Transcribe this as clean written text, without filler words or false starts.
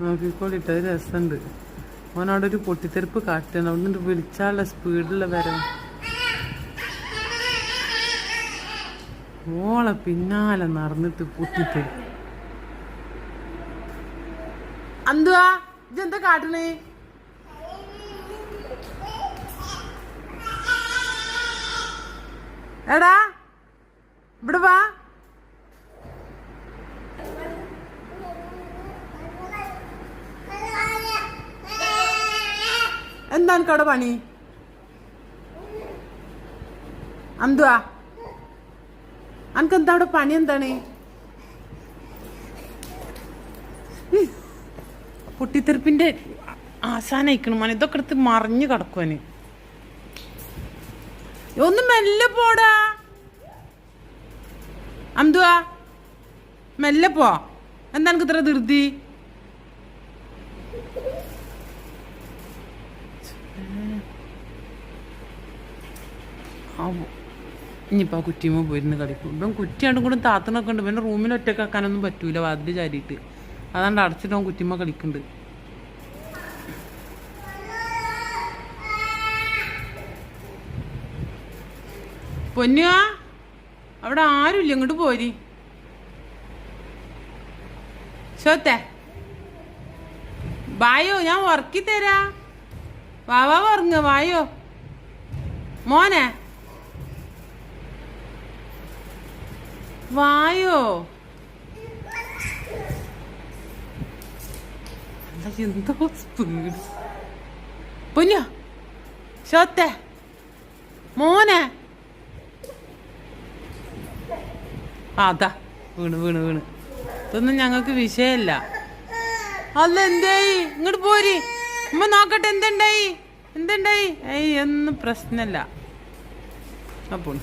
നോക്കിക്കോളിട്ട് അത് രസമുണ്ട്. ഓനവിടെ ഒരു പൊട്ടിത്തെറിപ്പ് കാട്ടണം. അവിടെ നിന്ന് വിളിച്ചാലുള്ള സ്പീഡിലുള്ള വരവ്. ഓളെ പിന്നാലെ നടന്നിട്ട് പൊട്ടിത്തെറി. എന്തുവാ ഇതെന്താ കാട്ടണേ? എടാ ഇവിടെ വാ. എന്താണ് കട പണി? എന്തുവാ അനക്ക് എന്താ അവിടെ പണി? എന്താണ് പൊട്ടിത്തെറിപ്പിന്റെ ആശാനയിക്കണം മോനെ. ഇതൊക്കെ എടുത്ത് മറിഞ്ഞു കിടക്കുവന്. ഒന്ന് മെല്ലെ പോടാ. എന്തുവാ മെല്ലെ പോ. എന്താ എനിക്ക് ഇത്ര ധൃതി? ഇനിയിപ്പോൾ ആ കുറ്റിയുമ്പോൾ പോയിരുന്ന് കളിക്കും. ഇപ്പം കുറ്റിയാണ്ടും കൂടെ താത്തനൊക്കെ ഉണ്ട്. പിന്നെ റൂമിൽ ഒറ്റക്കാക്കാനൊന്നും പറ്റൂല, വാതിൽ ചാരിയിട്ട്. അതാണ്ട് അടച്ചിട്ട് കുറ്റിയുമ്പോൾ കളിക്കുന്നുണ്ട്. പൊന്നുവാ അവിടെ ആരുമില്ല, ഇങ്ങോട്ട് പോരി. ചോത്തേ വായോ, ഞാൻ ഉറക്കി തരാ. വാവാ ഉറങ്ങ വായോ മോനെ, വായോ. എന്തോ സ്പീഡ്. പൊന്നു ചോത്തേ മോനെ. അതാ വീണ് വീണ് വീണ്. ഇതൊന്നും ഞങ്ങൾക്ക് വിഷയമല്ല. അല്ല എന്തായി? ഇങ്ങോട്ട് പോരി. ഉമ്മ നോക്കട്ടെ എന്തുണ്ടായി എന്തുണ്ടായി. ഒന്നും പ്രശ്നമല്ല. അപ്പോൾ